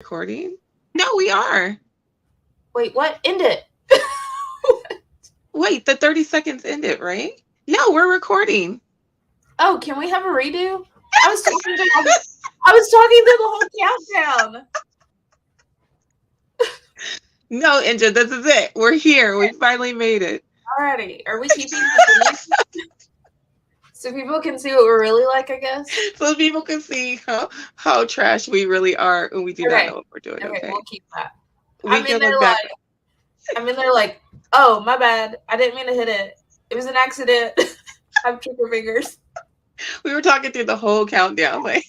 Recording? No, we are. Wait, what? End it. Wait, the 30 seconds ended, right? No, we're recording. Oh, can we have a redo? I was talking through the whole countdown. No, Inja, this is it. We're here. We finally made it. Alrighty. Are we keeping the so people can see what we're really like, I guess? So people can see how trash we really are and we do not know what we're doing. Okay, we'll keep that. We can look back. I'm in there like, oh, my bad. I didn't mean to hit it. It was an accident. I have trigger fingers. We were talking through the whole countdown. Like,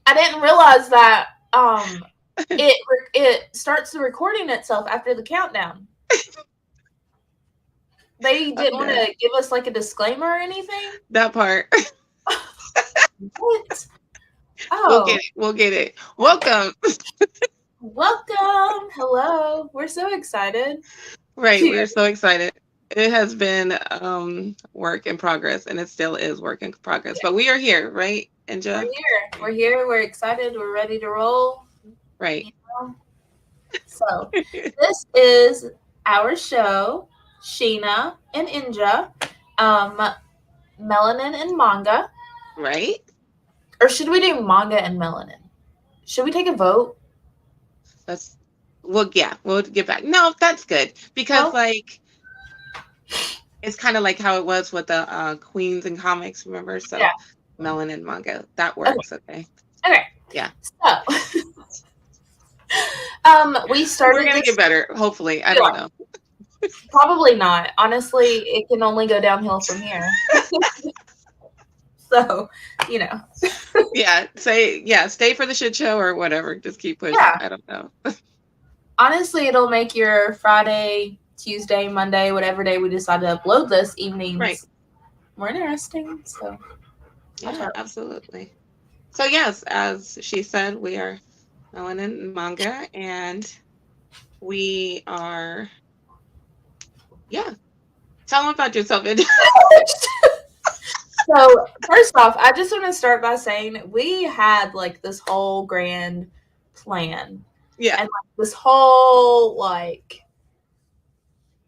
I didn't realize that it starts the recording itself after the countdown. They didn't want to give us like a disclaimer or anything? That part. What? Oh. We'll get it. Welcome. Welcome. Hello. We're so excited. Right. We're so excited. It has been work in progress, and it still is work in progress. But we are here, right, Inja? We're here. We're excited. We're ready to roll. Right. You know? So this is our show, Sheena and Inja, Melanin and Manga. Right. Or should we do Manga and Melanin? Should we take a vote? We'll get back. No, that's good. Because like it's kind of like how it was with the Queens and comics, remember? So Melanin Manga. That works, okay. Okay. Yeah. So we started. We're gonna get better, hopefully. I don't know. Probably not. Honestly, it can only go downhill from here. So, you know. Stay for the shit show or whatever. Just keep pushing. Yeah. I don't know. Honestly, it'll make your Friday, Tuesday, Monday, whatever day we decide to upload this evenings more interesting. So, yeah, absolutely. So, yes, as she said, we are Melanin and Manga, and we are, Tell them about yourself, Inja. So, first off, I just want to start by saying we had like this whole grand plan. Yeah. And like this whole like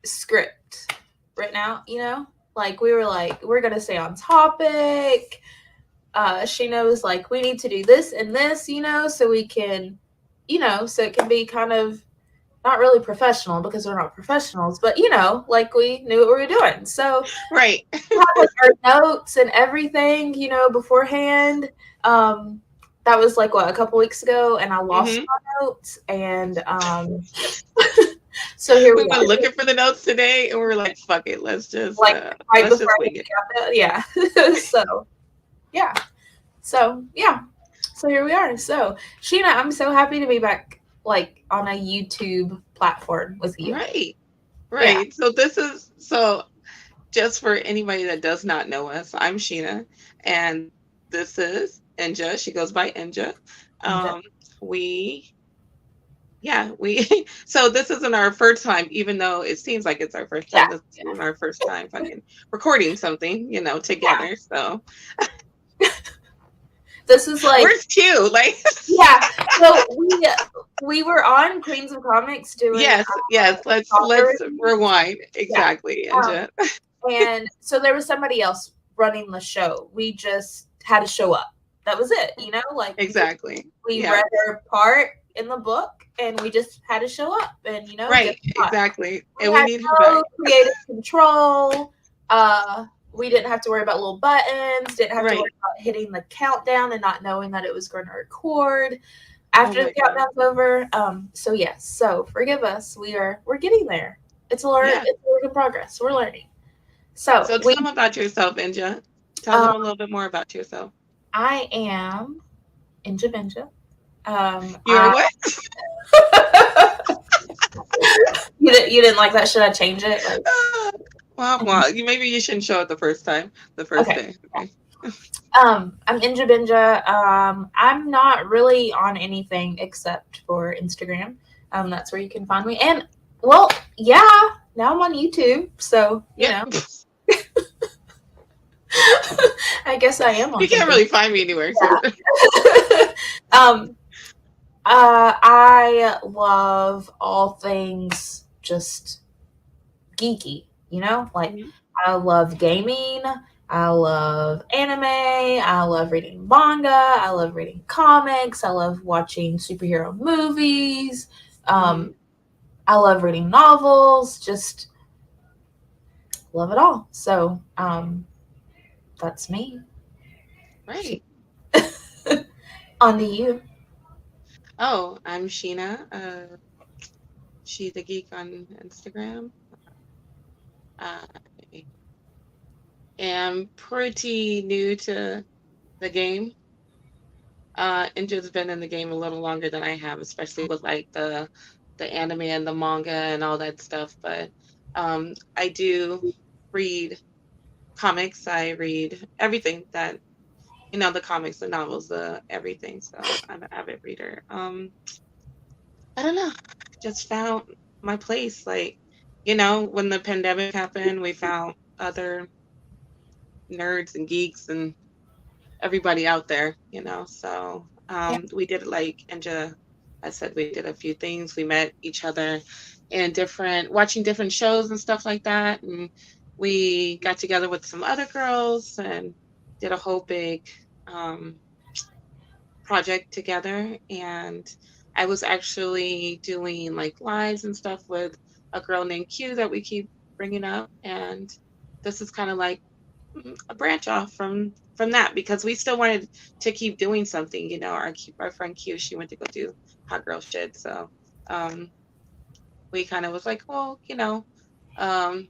script written out, you know? Like we were like, we're gonna stay on topic. Sheena was like, we need to do this and this, you know, so we can, you know, so it can be kind of not really professional because we're not professionals, but you know, like we knew what we were doing. So right. We had like our notes and everything, you know, beforehand. That was like a couple weeks ago, and I lost my notes, and so here we were looking for the notes today, and we were like, "Fuck it, let's just right before So here we are. So Sheena, I'm so happy to be back, like on a YouTube platform with you. Right. Yeah. So just for anybody that does not know us, I'm Sheena, and this is Inja. She goes by Inja. So this isn't our first time, even though it seems like it's our first time. This is our first time fucking recording something, you know, together. Yeah. So this is like where's Q? Like So we were on Queens of Comics doing Yes. Let's rewind. Exactly, Inja. And so there was somebody else running the show. We just had to show up. That was it, you know? Like exactly. We read our part in the book and we just had to show up and, you know, exactly. And we need creative control. We didn't have to worry about little buttons, didn't have to worry about hitting the countdown and not knowing that it was going to record after the countdown's over. So forgive us. We're getting there. It's a work in progress. We're learning. So tell them about yourself, Inja. Tell them a little bit more about yourself. I am Inja Benja. You're what? You didn't like that? Should I change it? Well, maybe you shouldn't show it the first time. The first day. Okay. I'm Inja Benja. I'm not really on anything except for Instagram. That's where you can find me. And now I'm on YouTube. So you know. I guess I am on You can't really find me anywhere. So. I love all things just geeky, like Mhm. I love gaming, I love anime, I love reading manga, I love reading comics, I love watching superhero movies, Mhm. I love reading novels, just love it all. So, that's me. Right. On to you. Oh, I'm Sheena. She the Geek on Instagram. I am pretty new to the game. Inja's been in the game a little longer than I have, especially with like the anime and the manga and all that stuff. But I do read comics. I read everything that the comics, the novels, the everything. So I'm an avid reader. I don't know. Just found my place. Like, when the pandemic happened, we found other nerds and geeks and everybody out there, So Yeah. we did like Inja. I said we did a few things. We met each other in watching different shows and stuff like that. And we got together with some other girls and did a whole big um, project together. And I was actually doing like lives and stuff with a girl named Q that we keep bringing up. And this is kind of like a branch off from that because we still wanted to keep doing something. Our friend Q, she went to go do hot girl shit. So um, we kind of was like, well, um,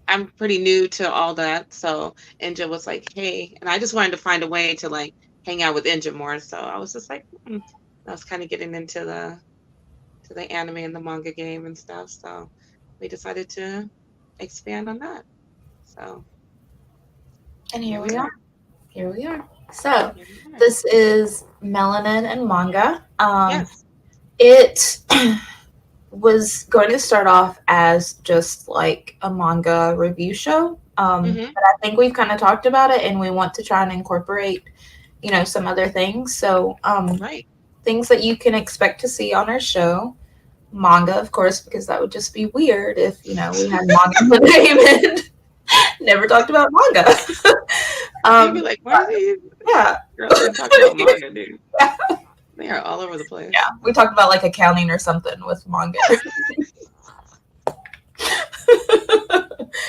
I'm pretty new to all that. So Inja was like, hey, and I just wanted to find a way to like hang out with Inja more. So I was just like, I was kind of getting into the anime and the manga game and stuff. So we decided to expand on that. So And here here we we are. are. Here we are. So, Here we are. this is Melanin and Manga. Yes. It was going to start off as just like a manga review show. Hmm. But I think we've kind of talked about it and we want to try and incorporate, some other things. So, Right. things that you can expect to see on our show. Manga, of course, because that would just be weird if, we had manga in the name and never talked about manga. You'd be like, why are these Yeah. girls even talking about manga, dude? They are all over the place. Yeah, we talked about like accounting or something with manga.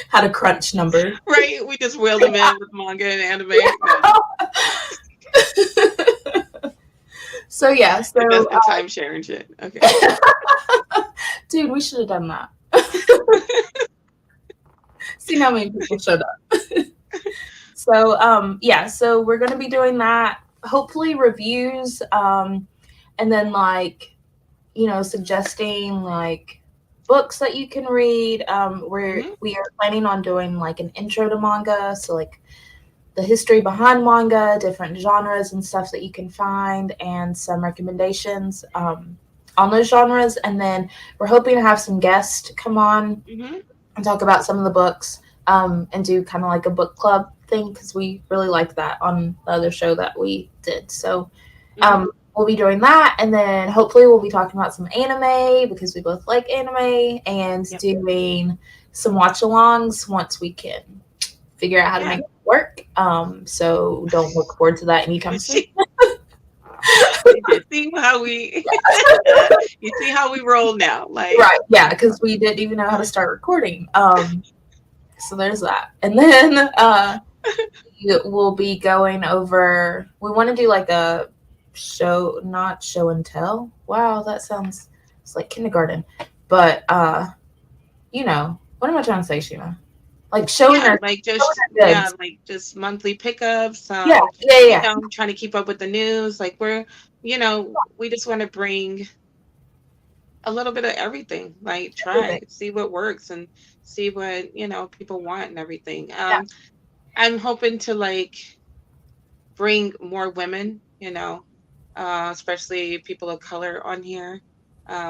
How to crunch numbers. Right? We just wheeled them in with manga and anime. No. So yeah, so Investment time sharing shit. Okay. dude, we should have done that. See how many people showed up. So yeah, so we're gonna be doing that. Hopefully reviews, and then like, suggesting like books that you can read. Hmm. We are planning on doing like an intro to manga, so like the history behind manga, different genres and stuff that you can find, and some recommendations on those genres. And then we're hoping to have some guests come on Hmm. and talk about some of the books, and do kind of like a book club thing because we really liked that on the other show that we did. So Hmm. we'll be doing that, and then hopefully we'll be talking about some anime because we both like anime, and Yep. doing some watch-alongs once we can figure out how to Yeah. make it work. So don't look forward to that anytime soon. You see how we you see how we roll now. Like Right, yeah, because we didn't even know how to start recording. So there's that. And then we'll be going over, we want to do like a show, not show and tell. Wow, that sounds, it's like kindergarten. But, what am I trying to say, Sheena? Like showing yeah, our, like showing just our goods. like just monthly pickups. Yeah, yeah, yeah. Trying to keep up with the news. Like we just want to bring a little bit of everything. Like try, Everything. see what works and see what, people want and everything. Yeah. I'm hoping to like bring more women, especially people of color on here.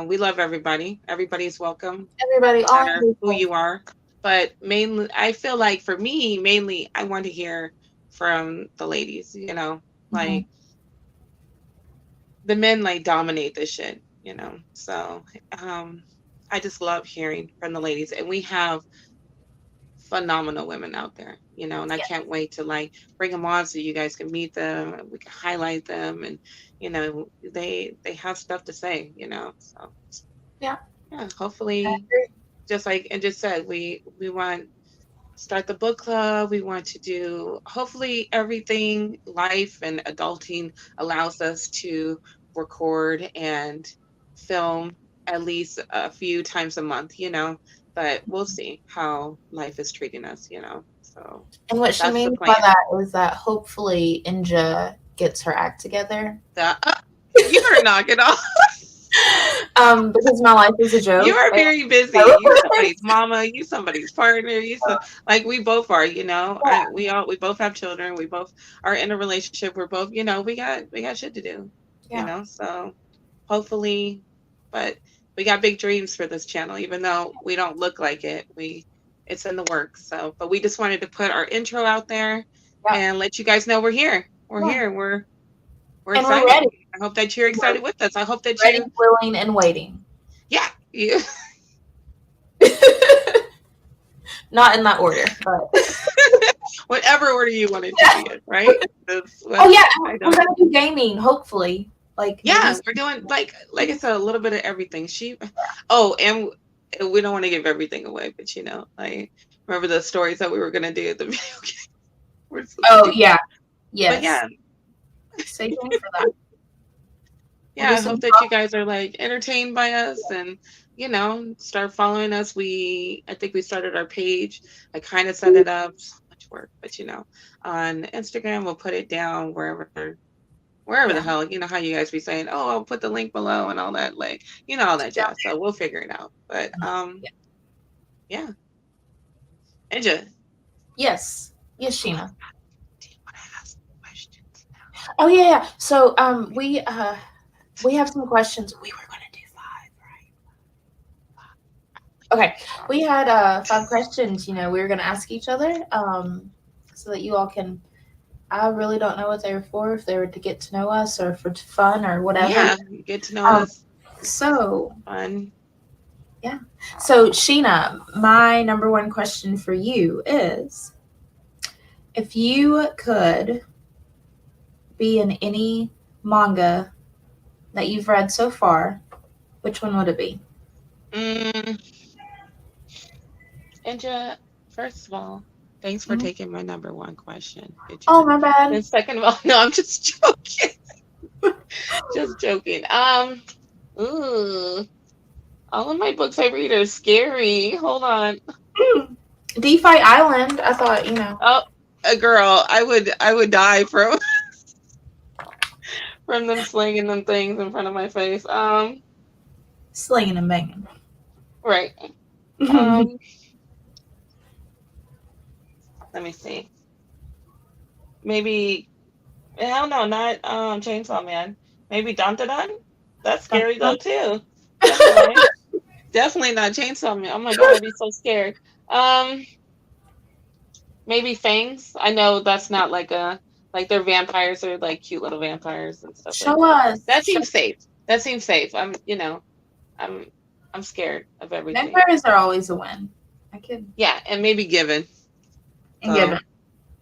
We love everybody. Everybody's welcome, Everybody, no all matter who people. you are. But mainly, I feel like for me, mainly, I want to hear from the ladies, Mhm. like the men like dominate this shit, you know. So um I just love hearing from the ladies, and we have phenomenal women out there, you know, and I Yeah. can't wait to like bring them on so you guys can meet them and we can highlight them, and you know, they have stuff to say, you know. So Yeah. yeah, I hopefully, agree. just like and just said, we want start the book club. We want to do hopefully everything life and adulting allows us to record and film at least a few times a month, you know, but we'll see how life is treating us, you know. So And what she that's the means by plan. that is that hopefully Inja gets her act together. The, you better knock it off. Because my life is a You joke. are very busy. You somebody's mama. You somebody's partner. Like we both are. You know, we both have children. We both are in a relationship. We're both. You know, we got shit to do. You Yeah. know, so hopefully, but we got big dreams for this channel. Even though we don't look like it, it's in the works. So, but we just wanted to put our intro out there Yeah. and let you guys know we're here. We're Yeah. here. We're And we're excited. ready. I hope that you're We're excited with us. I hope that ready, you, willing, and waiting. yeah, you. Not in that order, but Whatever order you want it to be in, right? That's oh what yeah, I we're don't. gonna do gaming. Hopefully, like maybe. Yeah, we're doing like I said, a little bit of everything. Oh, and we don't want to give everything away, but you know, like remember the stories that we were gonna do at the video game? We're so Oh stupid. yeah, But yes. yeah, Stay tuned for that. We'll yeah, do I some. hope that you guys are like entertained by us and you know, start following us. I think we started our page. I kind of set it up. So much work, but you know, on Instagram, we'll put it down wherever the Yeah. hell, you know how you guys be saying, oh, I'll put the link below and all that, like, you know, all that Yeah. jazz. So we'll figure it out. But Yeah. yeah. Ninja, Yes. Yes, Sheena. do you want to ask questions now? Oh yeah, yeah. So we have some questions. We were gonna do 5, right? Okay. We had 5 questions, we were gonna ask each other, so that you all can. I really don't know what they were for, if they were to get to know us or for fun or whatever. Yeah, get to know Um, us. so Fun. yeah. So Sheena, my number one question for you is, if you could be in any manga that you've read so far, which one would it be? Mm, Ninja, first of all, thanks for Mhm. taking my number one question. Did Oh, you? my bad. And second of all, no, I'm just joking. Just joking. Ooh, all of my books I read are scary. Hold on. DeFi Island. I thought. Oh, a girl, I would die from them slinging them things in front of my face. Slinging and banging. Right. Um, let me see. Maybe hell no, not Chainsaw Man. Maybe Dantadan. That's scary though too. Definitely, definitely not Chainsaw Man. Oh my god, I'd be so scared. Um, maybe Fangs. I know that's not like they're vampires or like cute little vampires and stuff like Show that. us. That seems safe. That seems safe. I'm I'm scared of everything. Vampires are always a win. I could. Yeah, and maybe Given. And give So it.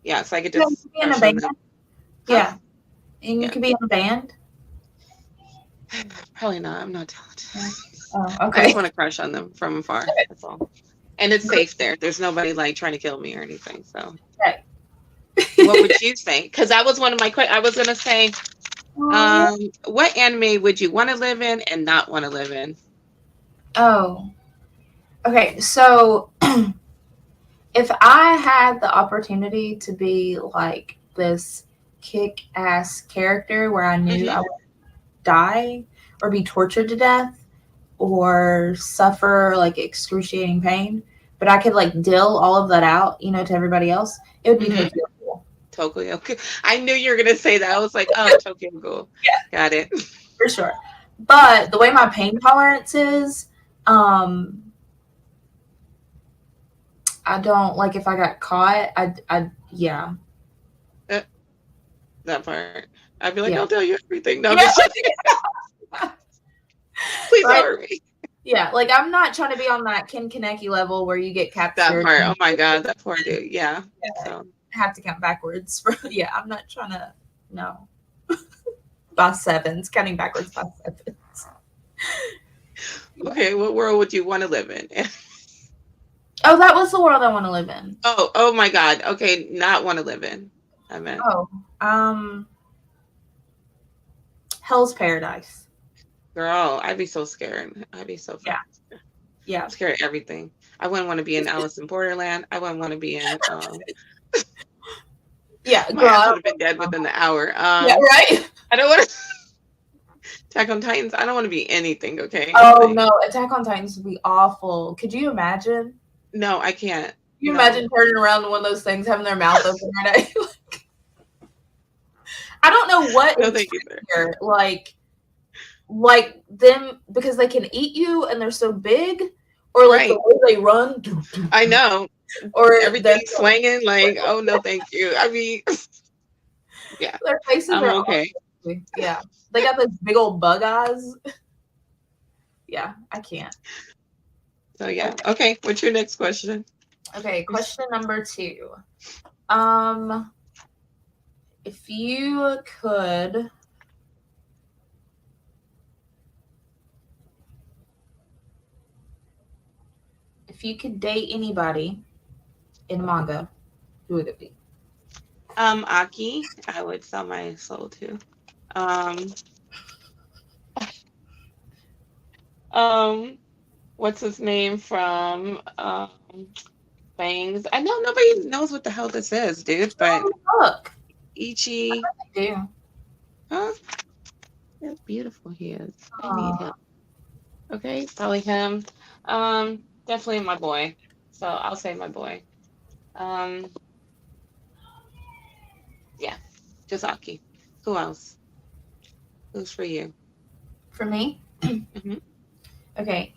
yeah, so I could Yeah, you just could be in a crush on band. them. Huh? Yeah. And you Yeah. could be in a band. Probably not. I'm not talented. Oh, I just okay. want to crush on them from afar. That's all. And it's safe there. There's nobody like trying to kill me or anything. So Right. what would you say? Because that was one of my questions. I was gonna say, what anime would you want to live in and not want to live in? Oh. Okay, so if I had the opportunity to be like this kick ass character where I knew I Hmm. would die or be tortured to death or suffer like excruciating pain, but I could like dill all of that out, to everybody else, it would be Hmm. Tokyo Ghoul. Tokyo. Okay. I knew you were gonna say that. I was like, oh, Tokyo Ghoul. Yeah, Got it. for sure. But the way my pain tolerance is, um, I don't like if I got caught, yeah. That, that part. I'd be like, Yeah. I'll tell you everything. No, I'm Yeah. just kidding. Please Right? don't hurt me. Yeah, like I'm not trying to be on that Ken Kaneki level where you get That captured part. Oh and my God, that poor dude. Yeah. uh, So have to count backwards. Yeah, I'm not trying to. No, by sevens, counting backwards by sevens. Yeah. okay, what world would you want to live in? Oh, that was the world I want to live in. Oh my God. Okay, not want to live in. I meant, Oh, um, Hell's Paradise. girl, I'd be so scared. I'd be so Yeah, fucking scared. yeah, I'm scared of everything. I wouldn't want to be in Alice in Borderland. I wouldn't want to be in yeah, my girl. ass I would don't have been dead know. within the hour. Yeah, right. I don't want to Attack on Titans. I don't want to be anything, okay? Oh Like, no, Attack on Titans would be awful. Could you imagine? no, I can't. Can you No. imagine turning around to one of those things, having their mouth open right now? I don't know what No, is thank you, sir. here. Like them because they can eat you and they're so big, or like the Right. way they run, I know. or Everything swinging, like, oh no, thank you. I mean, yeah, their faces I'm are okay. awesome. Yeah, they got those big old bug eyes. Yeah, I can't. So yeah. Okay, what's your next question? Okay, question number 2. If you could date anybody in manga, who would it be? Aki, I would sell my soul to. Um, um, what's his name from Bangs? I know nobody knows what the hell this is, dude, but Oh, look, Ichi, I do. huh? How beautiful he is. I need him. Aw. Okay, probably him. Definitely my boy. So I'll say my boy. Um, yeah, just Aki. Who else? Who's for you? For me? Mm-hmm. Okay.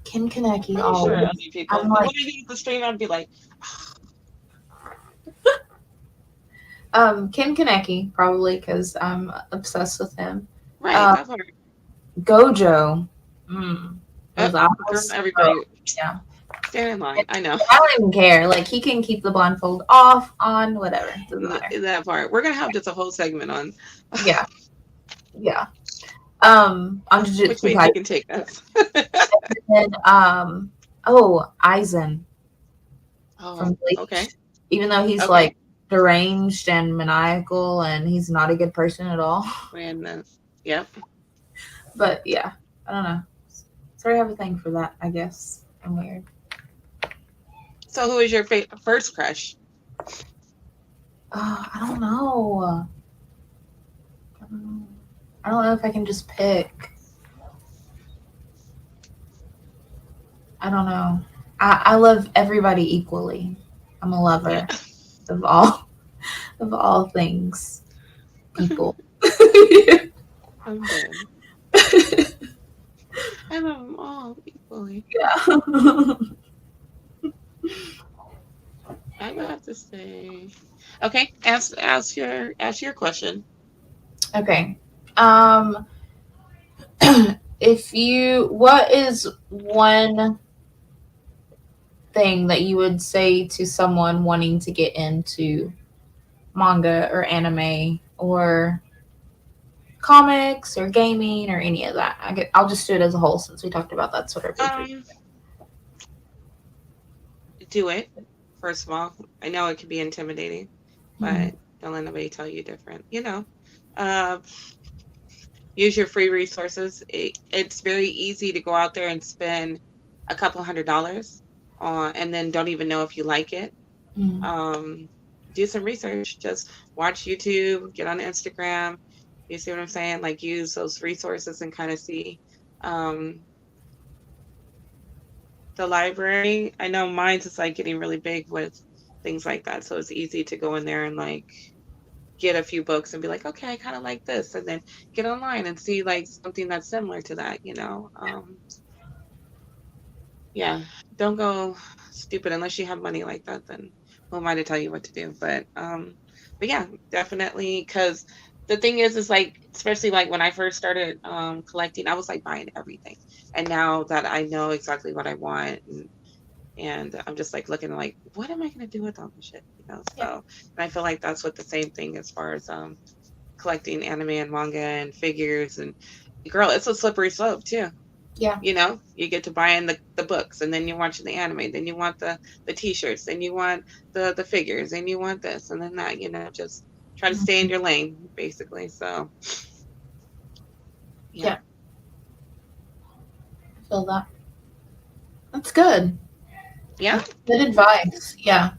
Ken Kaneki I'm sure always. other people. I'm And like, when I get the stream, I'd be like, Ken Kaneki, probably because I'm obsessed with him. right, that's what. Gojo. Those Girl, eyes. everybody, Yeah. stand in line. I know. I don't even care. Like he can keep the blindfold off, on, whatever. Doesn't matter. That part. We're gonna have just a whole segment on Yeah. Yeah. On which Jujutsu way you can take us. Kaisen. Aizen from Oh, Bleach. okay. Even though he's Okay. like deranged and maniacal and he's not a good person at all. And yep. But yeah, I don't know. Sorry, I have a thing for that, I guess. I'm weird. So who is your first crush? I don't know. I don't know if I can just pick. I don't know. I love everybody equally. I'm a lover Yeah. of all things. People. I'm dead. I love them all equally. Yeah. I would have to say. Okay, ask your question. Okay. What is one thing that you would say to someone wanting to get into manga or anime or comics or gaming or any of that? I'll just do it as a whole since we talked about that sort of. Do it. First of all, I know it can be intimidating, but don't let nobody tell you different. Use your free resources. It's very easy to go out there and spend a couple $100 on, and then don't even know if you like it. Do some research. Just watch YouTube, get on Instagram. You see what I'm saying? Like use those resources and kind of see. The library, I know mine's is like getting really big with things like that. So it's easy to go in there and like get a few books and be like, okay, I kind of like this. And then get online and see like something that's similar to that, Yeah, don't go stupid unless you have money like that. Then who am I to tell you what to do? But but yeah, definitely. Because the thing is like, especially like when I first started collecting, I was like buying everything, and now that I know exactly what I want, and I'm just like looking like, what am I gonna do with all this shit? You know, Yeah. so and I feel like that's what the same thing as far as collecting anime and manga and figures and girl, it's a slippery slope too. Yeah. You know, you get to buying the books, and then you're watching the anime, then you want the t-shirts, then you want the figures, and you want this and then that, you know, just try to stay in Mhm. your lane basically. So yeah. Yeah. I feel that. That's good. Yeah. That's good advice. Yeah,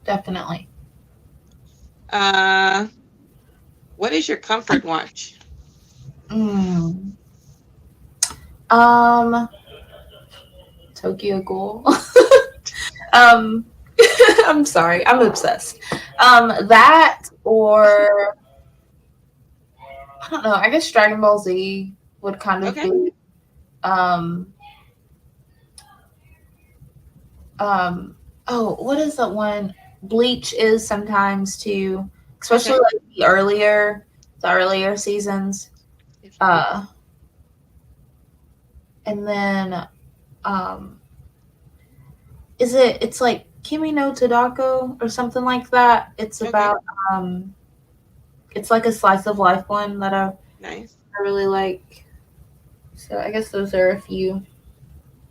definitely. uh what is your comfort watch? Mm. Um, Tokyo Ghoul. um, I'm sorry. I'm obsessed. That or I don't know. I guess Dragon Ball Z would kind of Okay. be. Um, oh, what is that one? Bleach is sometimes too, especially Okay. like the earlier seasons. Uh, and then um, it's like Kimi no Todako or something like that. It's Okay. about um, it's like a slice of life one that Nice. I really like. So I guess those are a few.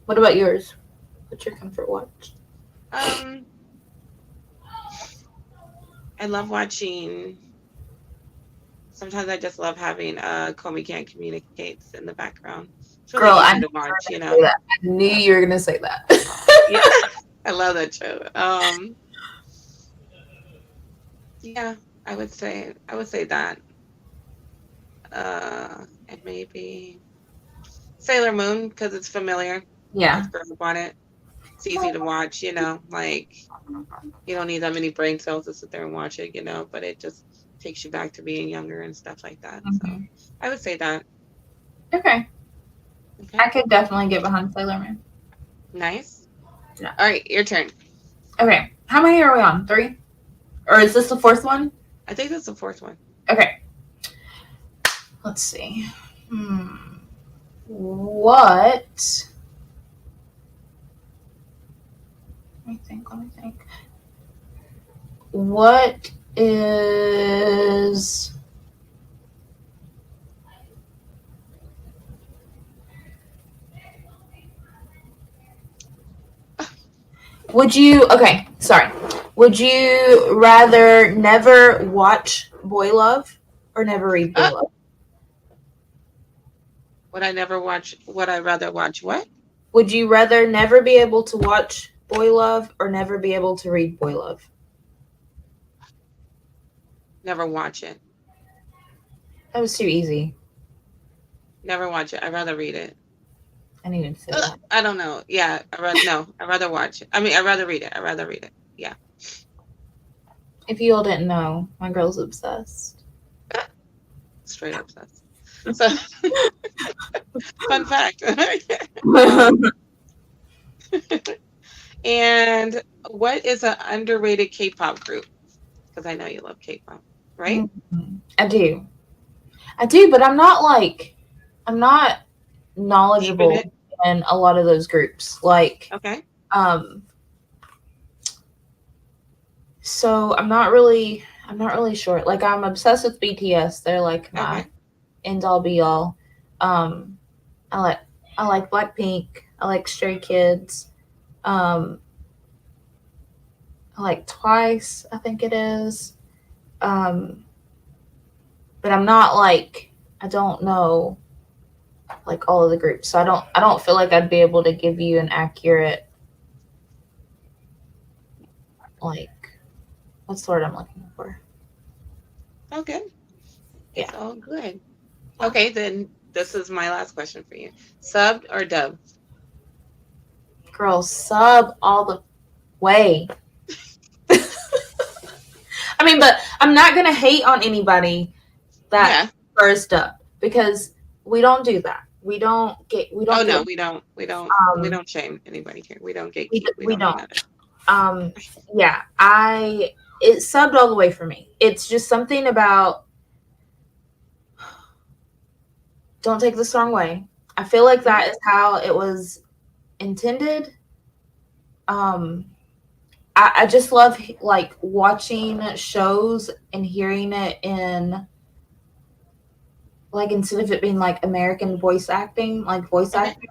What about yours? What's your comfort watch? um I love watching. Sometimes I just love having Komi Can't Communicates in the background. It's really Girl, I easy knew to you were watch, you gonna know. say that. I knew you were gonna say Yeah. that. I love that show. Yeah, I would say that. And maybe Sailor Moon because it's familiar. I Yeah. grew up on it. It's easy to watch, you know, like you don't need that many brain cells to sit there and watch it, you know, but it just takes you back to being younger and stuff like that. So Mhm. I would say that. Okay. Okay. I could definitely get behind Sailor Moon. Nice. Yeah. All right, your turn. Okay. How many are we on? 3? Or is this the fourth one? I think that's the fourth one. Okay. Let's see. What? Let me think. What is. Would you. Okay, sorry. Would you rather never watch Boy Love or never read Boy Uh, Love? would I rather watch what? Would you rather never be able to watch Boy Love or never be able to read Boy Love? Never watch it. That was too easy. Never watch it. I'd rather read it. I needed to say that. I don't know. Yeah, I'd rather watch it. I mean, I'd rather read it. I'd rather read it. Yeah. If you all didn't know, my girl's obsessed. Straight up sus. So, fun fact. um, um, and what is an underrated K-pop group? Because I know you love K-pop, right? I do. I do, but I'm not Deep in knowledgeable it. in a lot of those groups. Like, Okay. um, so I'm not really sure. Like, I'm obsessed with BTS. They're like my Okay. end all be all. Um, I like I like Blackpink. I like Stray Kids. Um, I like Twice. I think it is. Um, but I'm not like I don't know like all of the groups. So I don't feel like I'd be able to give you an accurate like what's the word I'm looking for? Okay. It's Yeah. all good. Okay, then this is my last question for you. Subbed or dubbed? Girl, sub all the way. I mean, but I'm not gonna hate on anybody that Yeah. prefers dub because we don't do that. We Oh don't get no, we um don't shame anybody here. We don't gatekeep. We we don't do don't. none of that. Um yeah, I It's subbed all the way for me. It's just something about, don't take this the wrong way. I feel like that is how it was intended. I just love like watching shows and hearing it in, like, instead of it being like American voice acting, like voice Okay. acting.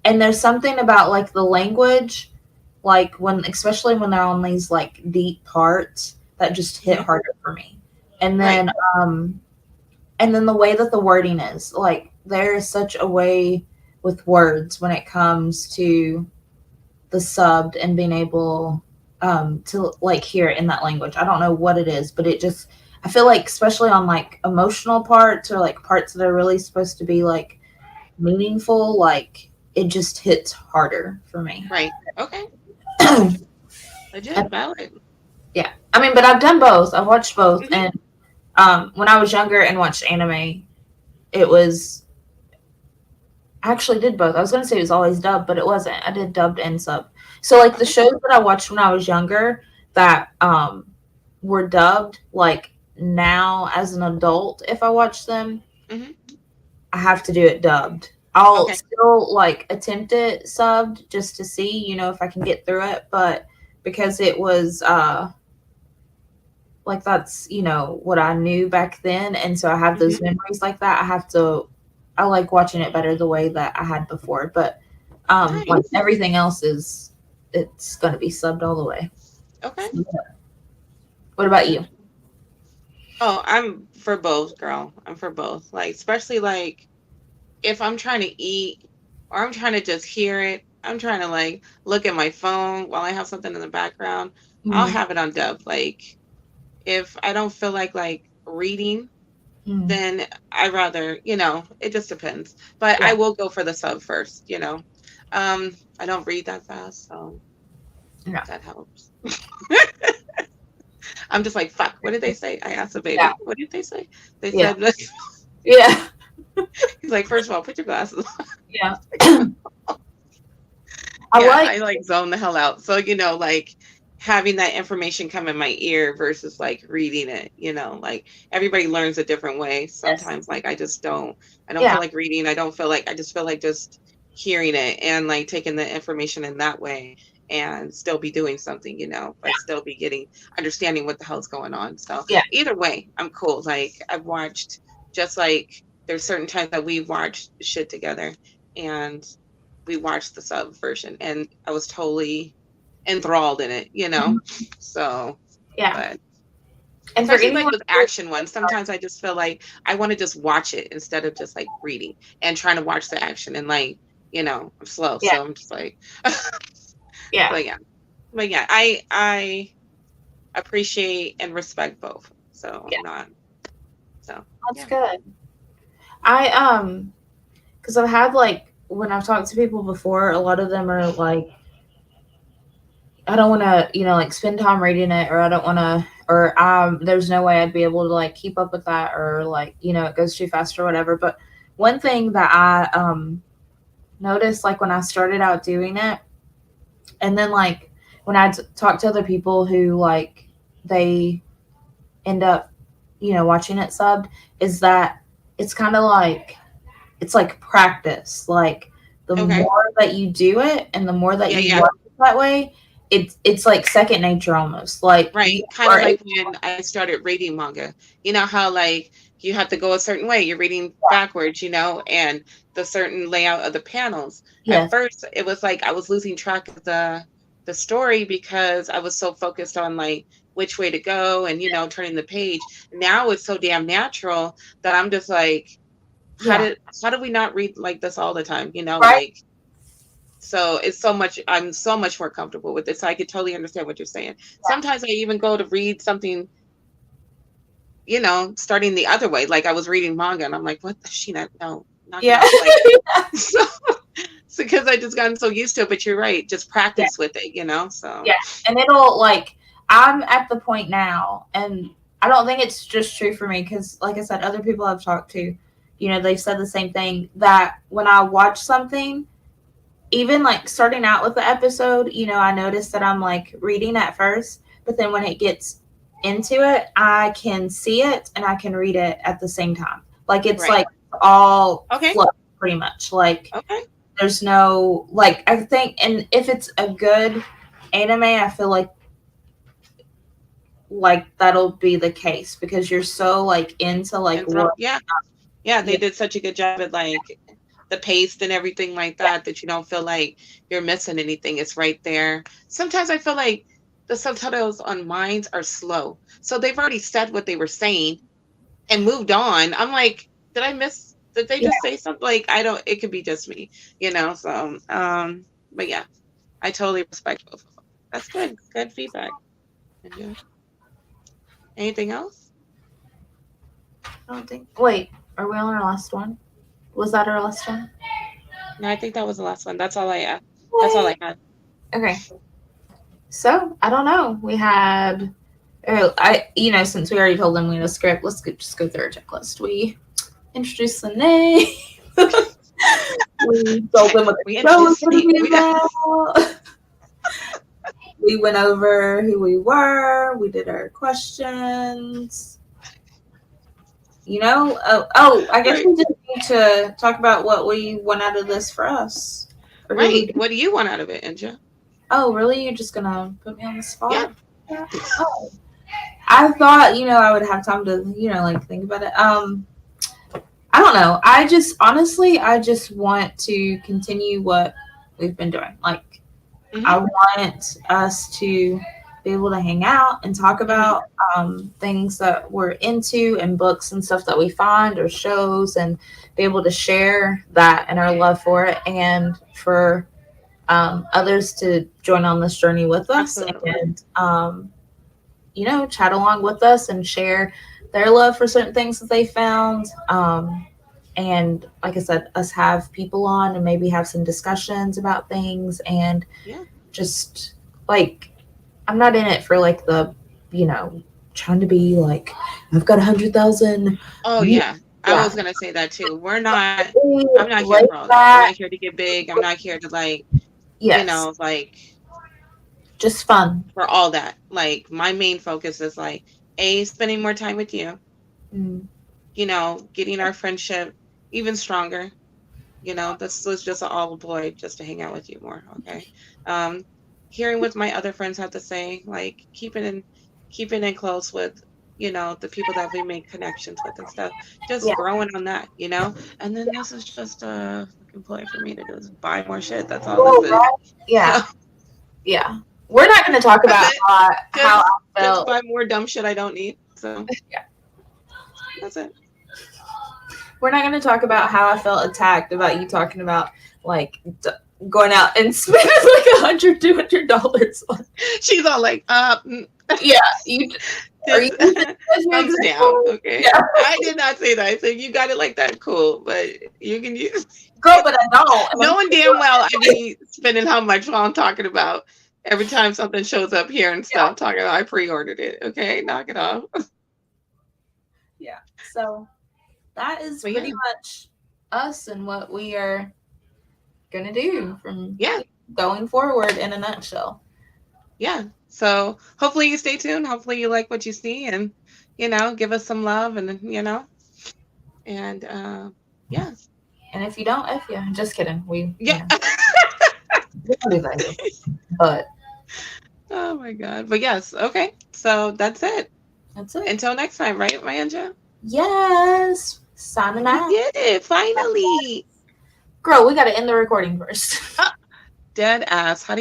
And there's something about like the language, like when, especially when they're on these like deep parts, that just hit harder for me. And Right. then, and then the way that the wording is, like, there is such a way with words when it comes to the subbed and being able to like hear it in that language. I don't know what it is, but it just, I feel like, especially on like emotional parts or like parts that are really supposed to be like meaningful, like it just hits harder for me. Right. Okay. Legit. Valid. Yeah, I mean, but I've done both. I've watched both, Mm-hmm. and when I was younger and watched anime, it was, I actually did both. I was gonna say it was always dubbed, but it wasn't. I did dubbed and sub. So like the Okay. shows that I watched when I was younger that were dubbed, like now as an adult, if I watch them, Mm-hmm. I have to do it dubbed. I'll Okay. still like attempt it subbed just to see, if I can get through it, but because it was like that's, what I knew back then, and so I have those Mm-hmm. memories like that. I like watching it better the way that I had before, but like Nice. everything else it's going to be subbed all the way. Okay. What about you? Oh, I'm for both, girl. I'm for both. Like, especially like if I'm trying to eat or I'm trying to just hear it, I'm trying to like look at my phone while I have something in the background, I'll Mm-hmm. have it on dub. Like, if I don't feel like reading, Mm-hmm. then I rather, it just depends. But I Yeah. will go for the sub first. I don't read that fast, so Yeah. that helps. I'm just like, fuck, what did they say? I asked the Yeah. baby, what did they say? They Yeah. said, Yeah. he's like, first of all, put your glasses on. Yeah. I Yeah, like, I like zone the hell out. So, like having that information come in my ear versus like reading it, like everybody learns a different way. yes. Sometimes like I don't Yeah. feel like reading. I just feel like just hearing it and like taking the information in that way and still be doing something, but still be understanding what the hell's going on. So Yeah. either way, I'm cool. Like I've watched just like there's certain times that we watch shit together and we watched the sub version and I was totally enthralled in it. Mhm. So, Yeah. but And for especially like anyone with who, action ones, sometimes I just feel like I want to just watch it instead of just like reading and trying to watch the action and I'm slow. yeah. So I'm just like, Yeah. but yeah, I appreciate and respect both. So Yeah. I'm not, so That's yeah. good. I because I've had like, when I've talked to people before, a lot of them are like, I don't want to, like spend time reading it, or I don't want to, or there's no way I'd be able to like keep up with that, or like, it goes too fast or whatever. But one thing that I noticed, like when I started out doing it, and then like when I talk to other people who like they end up, watching it subbed, is that it's kind of like, it's like practice. Like the Okay. more that you do it and the more that Yeah. you Yeah. watch it that way, it's like second nature almost. Like you Right. Kind are of like able, when I started reading manga. You know how like you have to go a certain way. You're reading backwards, and the certain layout of the panels. At yes, first, it was like I was losing track of the story because I was so focused on like which way to go and turning the page. Now it's so damn natural that I'm just like, how yeah, did how do we not read like this all the time? right, Like so it's so much, I'm so much more comfortable with it. So I could totally understand what you're saying. Sometimes I even go to read something, starting the other way. Like I was reading manga and I'm like, what the Sheena? No, knock it yeah, off. Like, so, because I just gotten so used to it, but you're right. Just yeah, practice with it. So, yeah. And it'll like, I'm at the point now, and I don't think it's just true for me because, like I said, other people I've talked to, they've said the same thing, that when I watch something, even like starting out with the episode, I noticed that I'm like reading at first, but then when it gets into it, I can see it and I can read it at the same time. Like it's Right. like all Okay. flow pretty much. Like Okay. there's no like I think, and if it's a good anime, I feel like that'll be the case because you're so like into like And throw, what yeah, they yeah, did such a good job at like the paste and everything like that that you don't feel like you're missing anything. It's right there. Sometimes I feel like the subtitles on mines are slow. So they've already said what they were saying and moved on. I'm like, did they yeah. just say something? Like I don't it could be just me, so but yeah, I totally respect both of them. That's good. Good feedback. Yeah. Anything else? I don't think. Wait, are we on our last one? Was that our last one? No, I think that was the last one. That's all I had. Okay. So I don't know. We had, since we already told them we had a script, let's just go through our checklist. We introduced the name. We told them what the show was going to be about. We went over who we were. We did our questions. I guess we didn't need to talk about what we want out of this for us. Right. What do you want out of it, Inja? Oh, really? You're just gonna put me on the spot? Yeah. Oh. I thought, I would have time to, think about it. I don't know. I just want to continue what we've been doing. Like, I want us to be able to hang out and talk about things that we're into and books and stuff that we find or shows, and be able to share that and our love for it, and for others to join on this journey with us. Absolutely. And chat along with us and share their love for certain things that they found. And like I said, us have people on and maybe have some discussions about things, and just like, I'm not in it for like the, trying to be like, I've got 100,000. Oh yeah. I was gonna say that too. I'm not here for all that. I'm not here to get big. I'm not here to like, like just fun for all that. Like my main focus is like spending more time with you. Getting our friendship even stronger. This was just an all boy just to hang out with you more. Okay. Hearing what my other friends have to say, like keeping in close with, the people that we make connections with and stuff. Just growing on that, And then this is just a fucking play for me to just buy more shit. That's all this is. Yeah. So, yeah. We're not going to talk about how I felt. Just buy more dumb shit I don't need. So yeah. That's it. We're not going to talk about how I felt attacked about you talking about like going out and spending like $100, $200 on. She's all like, yeah, you thumbs down. Okay, yeah. I did not say that. I said you got it like that, cool, but you can use. Girl, but I don't. Knowing damn well I be spending how much while I'm talking about every time something shows up here and stuff. Talking about I pre-ordered it. Okay, knock it off. Yeah. So that is pretty much us and what we are gonna do from going forward in a nutshell. Yeah. So hopefully you stay tuned. Hopefully you like what you see, and give us some love, and and yeah. And if you don't, F you. Just kidding. We we don't do that. But oh my god. But yes. Okay. So that's it. That's it. Until next time, right, Manja? Yes. Signing out. We did it finally. Girl, we gotta end the recording first. Dead ass. How do you